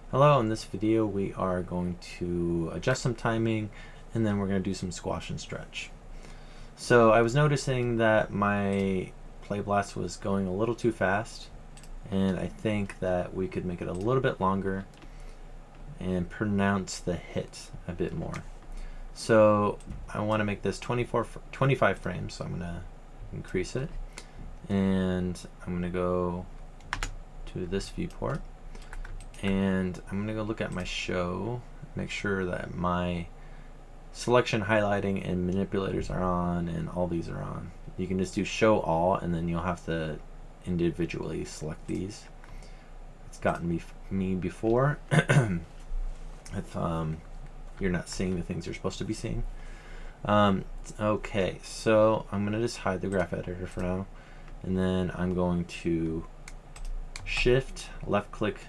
Hello, in this video we are going to adjust some timing and then we're going to do some squash and stretch. So I was noticing that my play blast was going a little too fast, and I think that we could make it a little bit longer and pronounce the hit a bit more. So I want to make this 25 frames, so I'm going to increase it, and I'm going to go to this viewport, and I'm going to go look at my show, make sure that my selection, highlighting, and manipulators are on, and all these are on. You can just do show all, and then you'll have to individually select these. It's gotten me before if you're not seeing the things you're supposed to be seeing. Okay, so I'm going to just hide the graph editor for now, and then I'm going to shift, left click,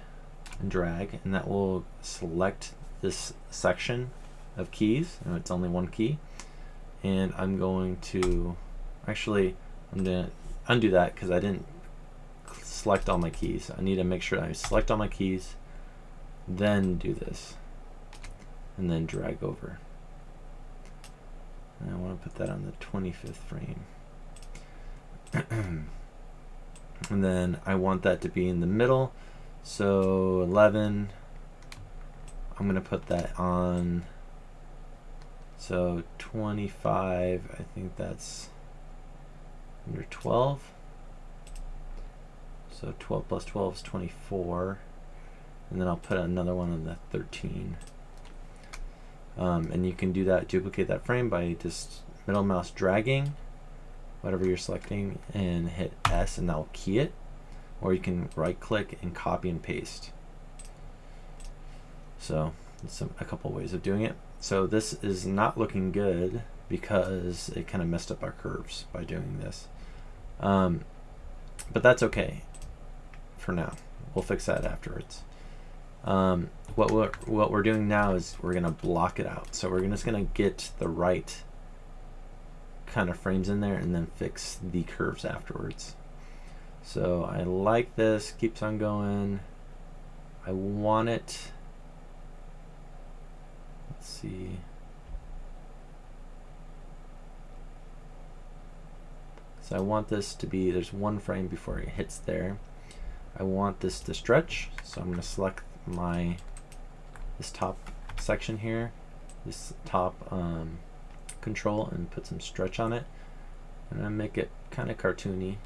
and drag, and that will select this section of keys. It's only one key, and I'm going to undo that because I didn't select all my keys. I need to make sure I select all my keys, then do this, and then drag over. And I want to put that on the 25th frame. And then I want that to be in the middle, so 11, I'm going to put that on, so 25, I think that's under 12, so 12 plus 12 is 24, and then I'll put another one on the 13. And you can do that, duplicate that frame by just middle mouse dragging whatever you're selecting and hit S, and that will key it, or you can right click and copy and paste. So it's a couple ways of doing it. So this is not looking good because it kind of messed up our curves by doing this, but that's okay for now. We'll fix that afterwards. What we're doing now is we're gonna block it out. So we're just gonna get the right kind of frames in there and then fix the curves afterwards. So I like this, keeps on going. I want it, let's see, so I want this to be, there's one frame before it hits there. I want this to stretch, so I'm going to select this top section here, this top control, and put some stretch on it, and I make it kind of cartoony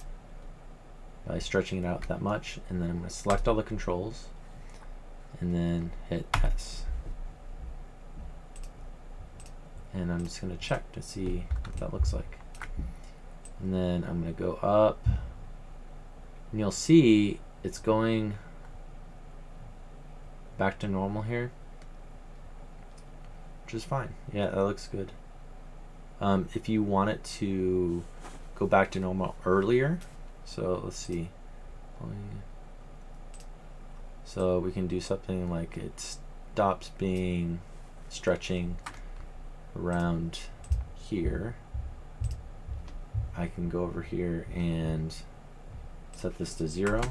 by stretching it out that much. And then I'm going to select all the controls and then hit S, and I'm just going to check to see what that looks like. And then I'm going to go up, and you'll see it's going back to normal here, which is fine. Yeah, that looks good. If you want it to go back to normal earlier, so let's see. So we can do something like it stops being stretching around here. I can go over here and set this to 0,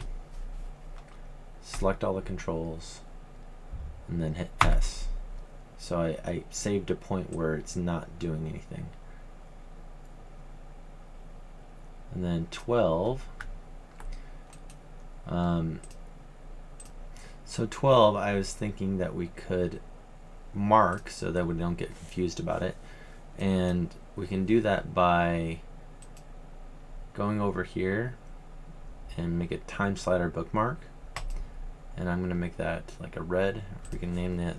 select all the controls, and then hit S. So I saved a point where it's not doing anything. And then 12. So 12, I was thinking that we could mark so that we don't get confused about it. And we can do that by going over here and make a time slider bookmark. And I'm going to make that like a red. We can name that,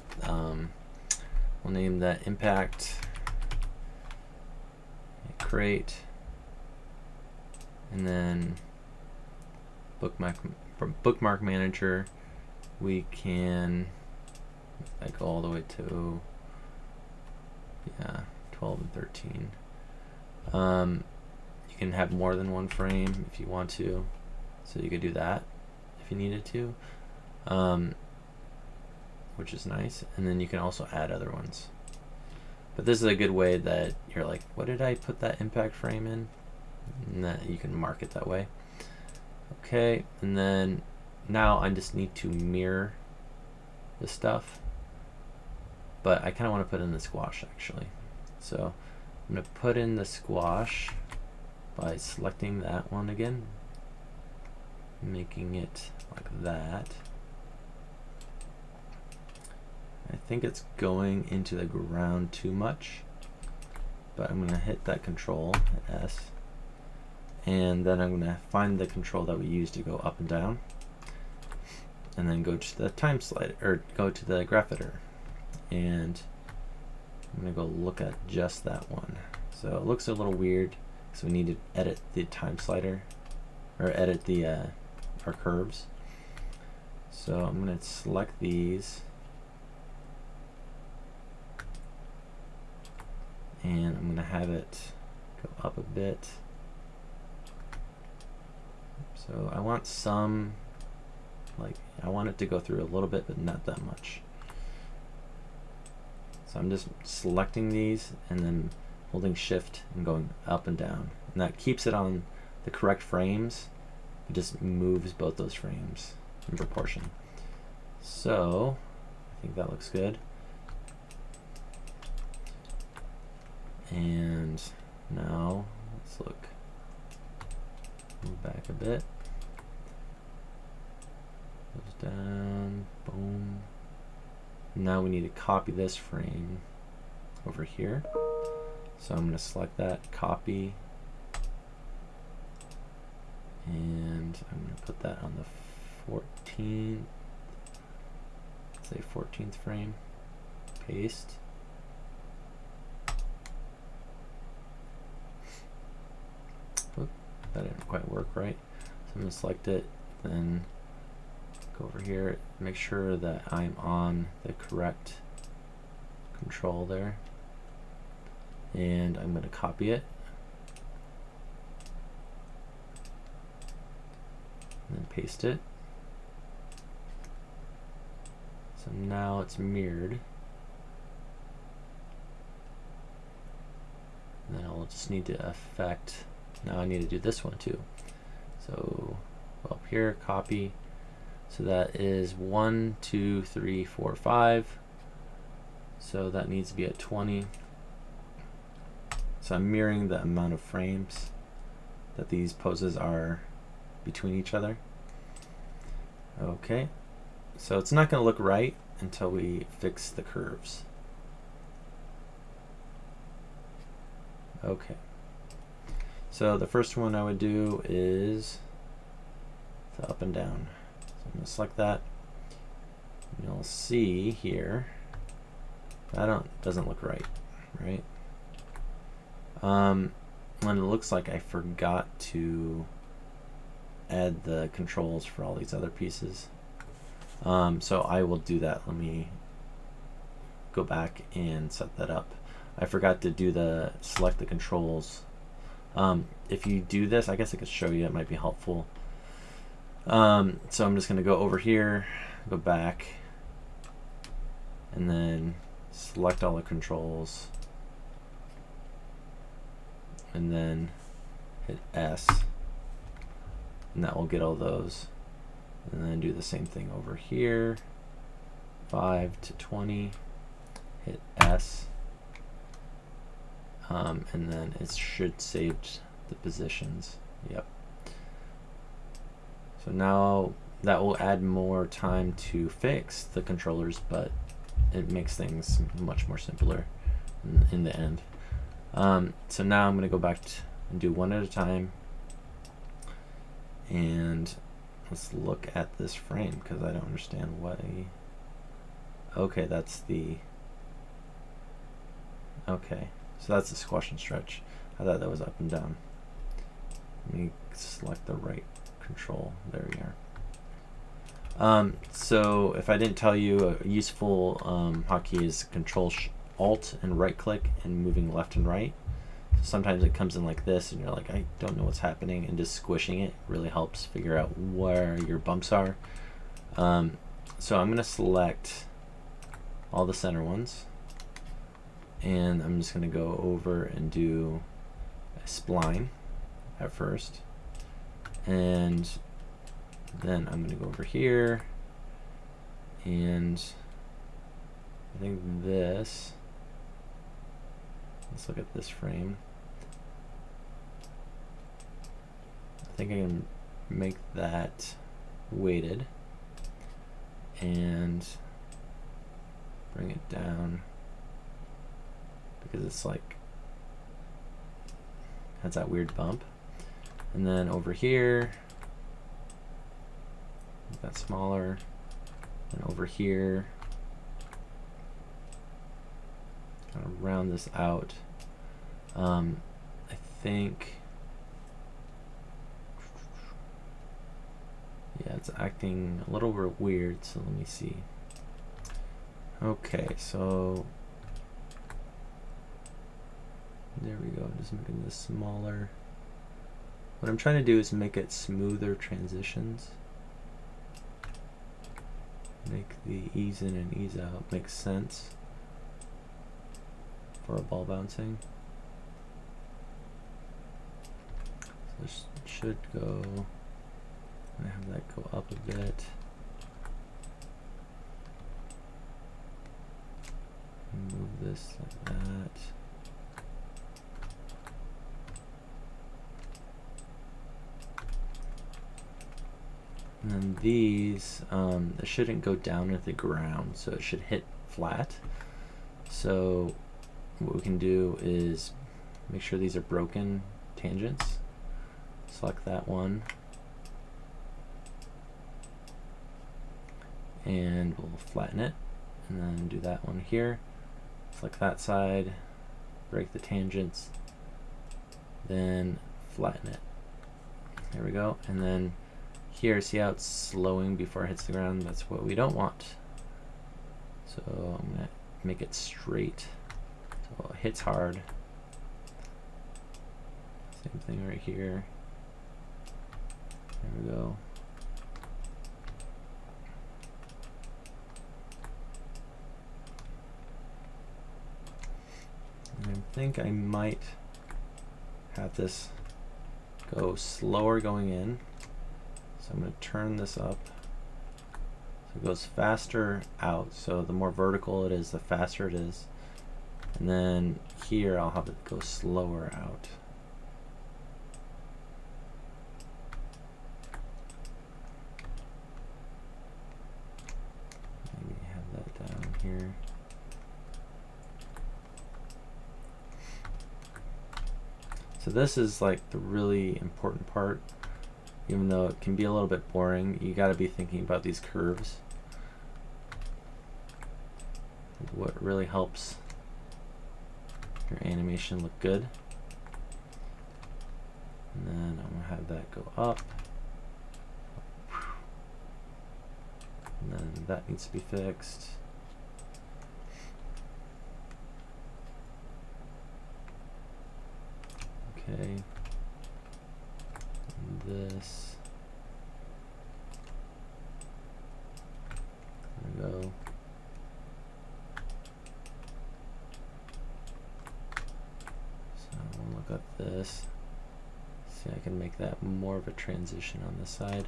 we'll name that impact, create, and then from bookmark manager we can go all the way to 12 and 13. You can have more than one frame if you want to, so you could do that if you needed to, which is nice. And then you can also add other ones, but this is a good way that you're like, what did I put that impact frame in, and that you can mark it that way. Okay, and then now I just need to mirror this stuff, but I kind of want to put in the squash actually. So I'm going to put in the squash by selecting that one again, making it like that. I think it's going into the ground too much, but I'm going to hit that control, S, and then I'm going to find the control that we used to go up and down, and then go to the time slider, or go to the graph editor, and I'm going to go look at just that one. So it looks a little weird, so we need to edit the time slider, or edit the our curves. So I'm going to select these, and I'm going to have it go up a bit. So I want some, like, I want it to go through a little bit, but not that much. So I'm just selecting these and then holding shift and going up and down. And that keeps it on the correct frames. It just moves both those frames in proportion. So I think that looks good. And now let's look, move back a bit, goes down, boom. Now we need to copy this frame over here. So I'm going to select that, copy, and I'm going to put that on the 14th, say 14th frame, paste. That didn't quite work right. So I'm going to select it, then go over here, make sure that I'm on the correct control there, and I'm going to copy it, and then paste it. So now it's mirrored. And then I'll just need to affect. Now I need to do this one too. So up here, copy. So that is 1, 2, 3, 4, 5. So that needs to be at 20. So I'm mirroring the amount of frames that these poses are between each other. Okay. So it's not going to look right until we fix the curves. Okay. So the first one I would do is the up and down. So I'm going to select that. And you'll see here that doesn't look right, right? And it looks like I forgot to add the controls for all these other pieces. So I will do that. Let me go back and set that up. I forgot to select the controls. If you do this, I guess I could show you, it might be helpful. So I'm just going to go over here, go back, and then select all the controls, and then hit S, and that will get all those. And then do the same thing over here, 5 to 20, hit S. And then it should save the positions. Yep. So now that will add more time to fix the controllers, but it makes things much more simpler in the end. So now I'm going to go back and do one at a time, and let's look at this frame because I don't understand why. Okay, that's the. Okay. So that's the squash and stretch. I thought that was up and down. Let me select the right control. There we are. So if I didn't tell you, a useful hotkey is Control Alt and right click and moving left and right. So sometimes it comes in like this and you're like, I don't know what's happening, and just squishing it really helps figure out where your bumps are. So I'm going to select all the center ones. And I'm just going to go over and do a spline at first. And then I'm going to go over here and I think this, let's look at this frame. I think I can make that weighted and bring it down because it's like has that weird bump. And then over here, make that smaller. And over here, kind of round this out. I think, yeah, it's acting a little weird, so let me see. Okay, so there we go, just making this smaller. What I'm trying to do is make it smoother transitions. Make the ease in and ease out make sense for a ball bouncing. So this should go, I'm gonna have that go up a bit. Move this like that. And then these, it shouldn't go down at the ground, so it should hit flat. So what we can do is make sure these are broken tangents. Select that one. And we'll flatten it. And then do that one here. Select that side, break the tangents, then flatten it. There we go. And then here, see how it's slowing before it hits the ground? That's what we don't want. So I'm gonna make it straight. So it hits hard. Same thing right here. There we go. And I think I might have this go slower going in. So I'm going to turn this up. So it goes faster out. So the more vertical it is, the faster it is. And then here I'll have it go slower out. Maybe have that down here. So this is like the really important part. Even though it can be a little bit boring, you got to be thinking about these curves. What really helps your animation look good. And then I'm going to have that go up. And then that needs to be fixed. Okay. This. There we go. So we'll look up this. See, I can make that more of a transition on this side.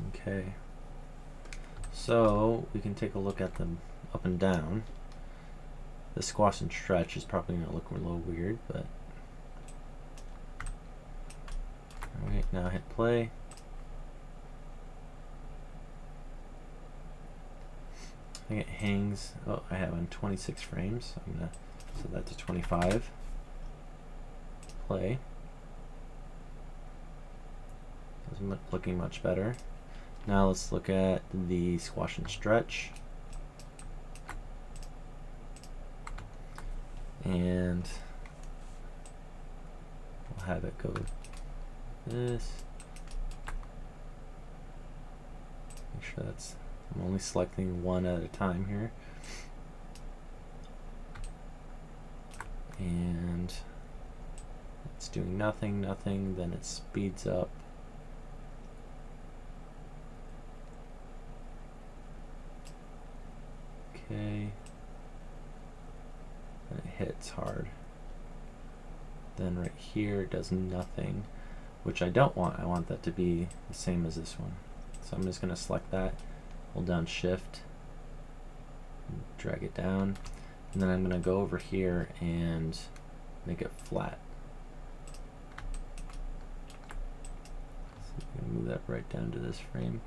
Okay. So we can take a look at them up and down. The squash and stretch is probably going to look a little weird, but alright, now hit play. I think it hangs, oh, I have on 26 frames, so I'm going to set that to 25. Play. It's looking much better. Now let's look at the squash and stretch. And we'll have it go this. Make sure that's, I'm only selecting one at a time here. And it's doing nothing, then it speeds up. Okay. And it hits hard. Then right here it does nothing. which I don't want. I want that to be the same as this one. So I'm just going to select that, hold down Shift, drag it down, and then I'm going to go over here and make it flat. So I'm going to move that right down to this frame.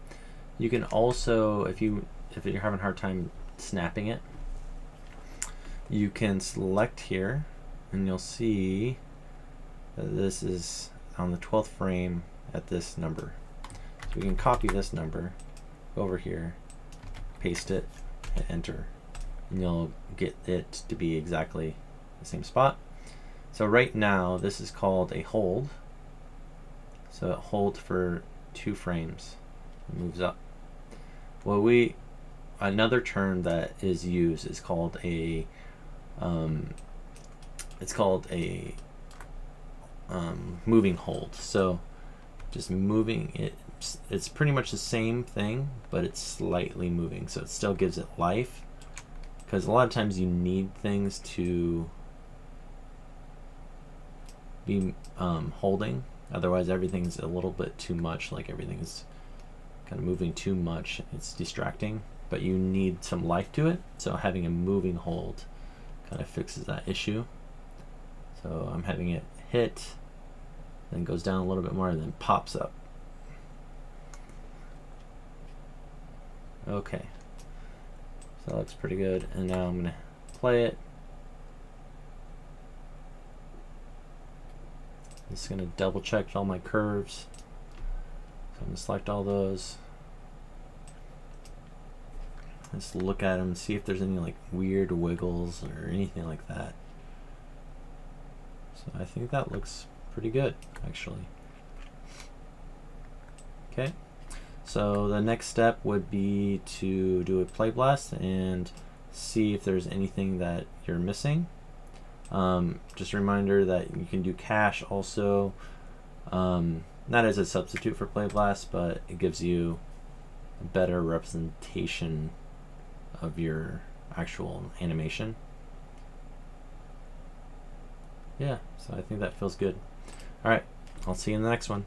You can also, if you're having a hard time snapping it, you can select here and you'll see that this is on the 12th frame at this number. So we can copy this number, go over here, paste it, hit enter, and you'll get it to be exactly the same spot. So right now this is called a hold. So it holds for 2 frames. It moves up. Well, another term that is used is called a moving hold. So just moving it, it's pretty much the same thing, but it's slightly moving, so it still gives it life, because a lot of times you need things to be holding, otherwise everything's a little bit too much, like everything's kind of moving too much, it's distracting, but you need some life to it, so having a moving hold kind of fixes that issue. So I'm having it hit, then goes down a little bit more, and then pops up. Okay, so that looks pretty good, and now I'm going to play it. I'm just going to double check all my curves. So I'm going to select all those. Just look at them and see if there's any like weird wiggles or anything like that. So I think that looks pretty good, actually. Okay, so the next step would be to do a play blast and see if there's anything that you're missing. Just a reminder that you can do cache also, not as a substitute for play blast, but it gives you a better representation of your actual animation. Yeah, so I think that feels good. All right, I'll see you in the next one.